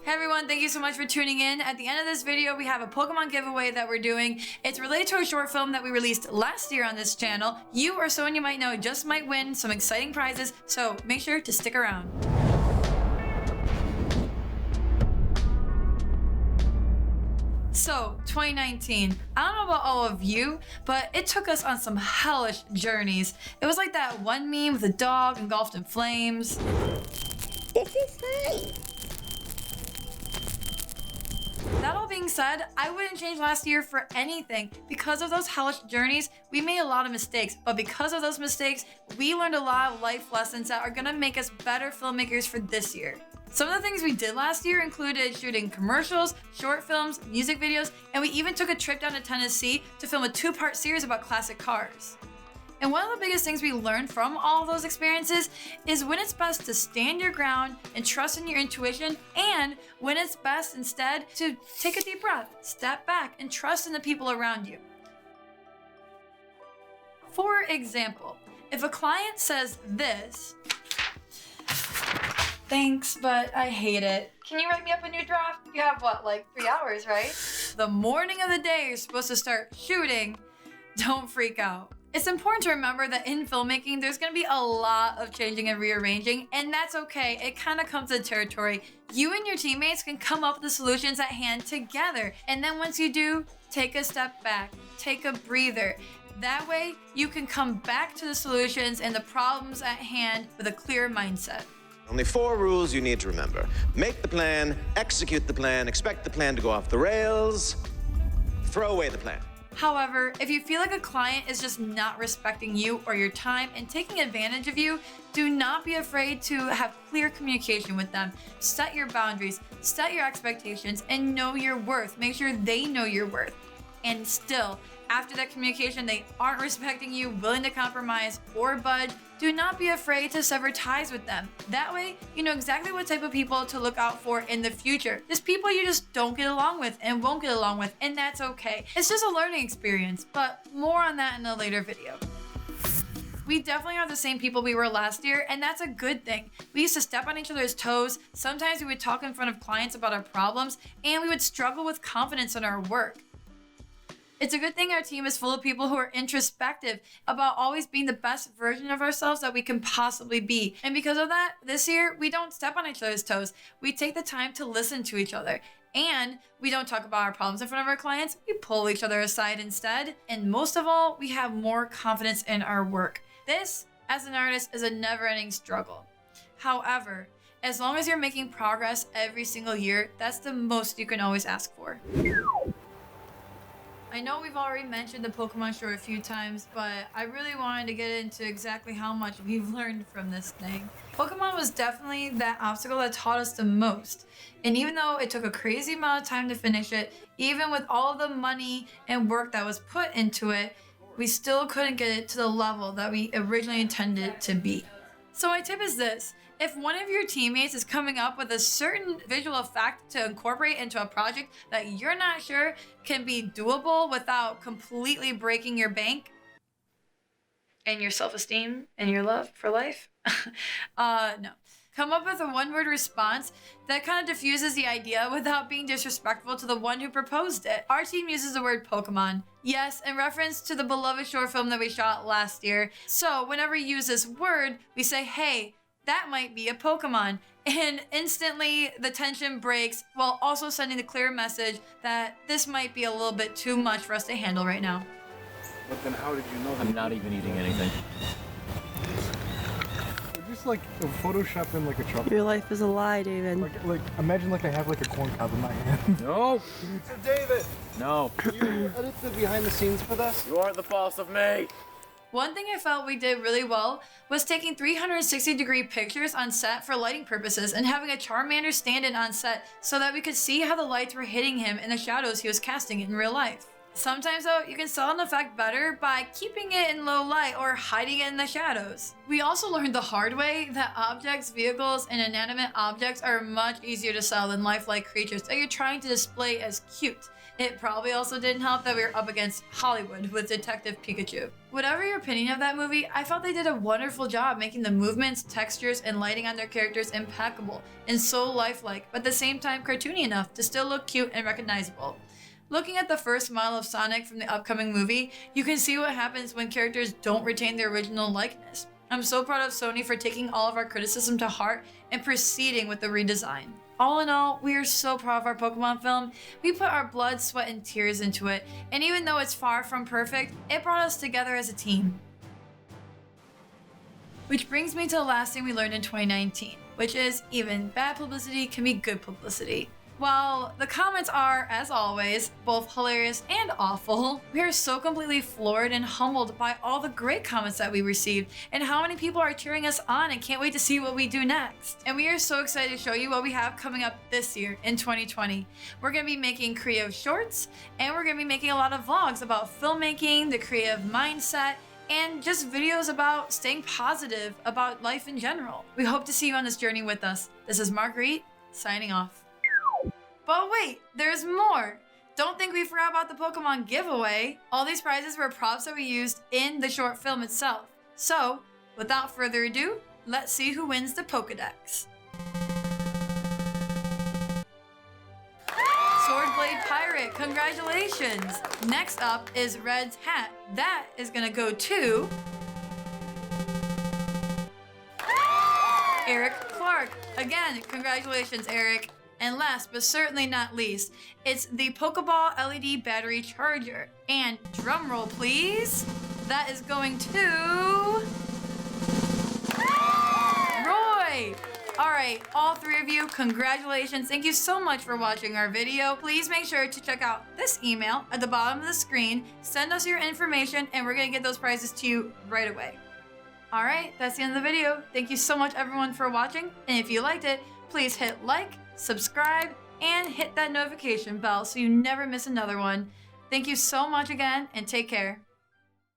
Hey everyone, thank you so much for tuning in. At the end of this video, we have a Pokemon giveaway that we're doing. It's related to a short film that we released last year on this channel. You or someone you might know just might win some exciting prizes, so make sure to stick around. So, 2019, I don't know about all of you, but it took us on some hellish journeys. It was like that one meme with a dog engulfed in flames. This is fine. That all being said, I wouldn't change last year for anything. Because of those hellish journeys, we made a lot of mistakes, but because of those mistakes, we learned a lot of life lessons that are gonna make us better filmmakers for this year. Some of the things we did last year included shooting commercials, short films, music videos, and we even took a trip down to Tennessee to film a 2-part series about classic cars. And one of the biggest things we learned from all of those experiences is when it's best to stand your ground and trust in your intuition, and when it's best instead to take a deep breath, step back, and trust in the people around you. For example, if a client says this, "Thanks, but I hate it. Can you write me up a new draft? You have what, like 3 hours, right?" The morning of the day you're supposed to start shooting, don't freak out. It's important to remember that in filmmaking, there's gonna be a lot of changing and rearranging, and that's okay. It kind of comes with the territory. You and your teammates can come up with the solutions at hand together. And then once you do, take a step back, take a breather. That way, you can come back to the solutions and the problems at hand with a clear mindset. Only 4 rules you need to remember. Make the plan, execute the plan, expect the plan to go off the rails, throw away the plan. However, if you feel like a client is just not respecting you or your time and taking advantage of you, do not be afraid to have clear communication with them. Set your boundaries, set your expectations, and know your worth. Make sure they know your worth. And still, after that communication, they aren't respecting you, willing to compromise or budge, do not be afraid to sever ties with them. That way, you know exactly what type of people to look out for in the future. There's people you just don't get along with and won't get along with, and that's okay. It's just a learning experience, but more on that in a later video. We definitely are the same people we were last year, and that's a good thing. We used to step on each other's toes. Sometimes we would talk in front of clients about our problems, and we would struggle with confidence in our work. It's a good thing our team is full of people who are introspective about always being the best version of ourselves that we can possibly be. And because of that, this year, we don't step on each other's toes. We take the time to listen to each other. And we don't talk about our problems in front of our clients. We pull each other aside instead. And most of all, we have more confidence in our work. This, as an artist, is a never-ending struggle. However, as long as you're making progress every single year, that's the most you can always ask for. I know we've already mentioned the Pokemon short a few times, but I really wanted to get into exactly how much we've learned from this thing. Pokemon was definitely that obstacle that taught us the most. And even though it took a crazy amount of time to finish it, even with all the money and work that was put into it, we still couldn't get it to the level that we originally intended it to be. So my tip is this: if one of your teammates is coming up with a certain visual effect to incorporate into a project that you're not sure can be doable without completely breaking your bank and your self-esteem and your love for life, no. Come up with a one-word response that kind of diffuses the idea without being disrespectful to the one who proposed it. Our team uses the word Pokemon. Yes, in reference to the beloved short film that we shot last year. So whenever we use this word, we say, "Hey, that might be a Pokemon." And instantly the tension breaks while also sending the clear message that this might be a little bit too much for us to handle right now. But then how did you know that? I'm not even eating anything. Just like Photoshop in like a truck. Your life is a lie, David. Like imagine like I have like a corn cob in my hand. No! So David! No. Can you edit the behind the scenes for this? You aren't the boss of me! One thing I felt we did really well was taking 360-degree pictures on set for lighting purposes and having a Charmander stand-in on set so that we could see how the lights were hitting him in the shadows he was casting in real life. Sometimes though, you can sell an effect better by keeping it in low light or hiding it in the shadows. We also learned the hard way that objects, vehicles, and inanimate objects are much easier to sell than lifelike creatures that you're trying to display as cute. It probably also didn't help that we were up against Hollywood with Detective Pikachu. Whatever your opinion of that movie, I felt they did a wonderful job making the movements, textures, and lighting on their characters impeccable and so lifelike, but at the same time cartoony enough to still look cute and recognizable. Looking at the first mile of Sonic from the upcoming movie, you can see what happens when characters don't retain their original likeness. I'm so proud of Sony for taking all of our criticism to heart and proceeding with the redesign. All in all, we are so proud of our Pokemon film. We put our blood, sweat, and tears into it, and even though it's far from perfect, it brought us together as a team. Which brings me to the last thing we learned in 2019, which is even bad publicity can be good publicity. While the comments are, as always, both hilarious and awful, we are so completely floored and humbled by all the great comments that we received and how many people are cheering us on and can't wait to see what we do next. And we are so excited to show you what we have coming up this year in 2020. We're going to be making creative shorts, and we're going to be making a lot of vlogs about filmmaking, the creative mindset, and just videos about staying positive about life in general. We hope to see you on this journey with us. This is Marguerite, signing off. But wait, there's more! Don't think we forgot about the Pokemon giveaway. All these prizes were props that we used in the short film itself. So, without further ado, let's see who wins the Pokedex. Swordblade Pirate, congratulations! Next up is Red's hat. That is gonna go to Eric Clark. Again, congratulations, Eric. And last but certainly not least, it's the Pokeball LED battery charger. And drumroll please, that is going to Roy! Alright, all three of you, congratulations. Thank you so much for watching our video. Please make sure to check out this email at the bottom of the screen. Send us your information and we're gonna get those prizes to you right away. Alright, that's the end of the video. Thank you so much everyone for watching. And if you liked it, please hit like, subscribe, and hit that notification bell so you never miss another one. Thank you so much again, and take care.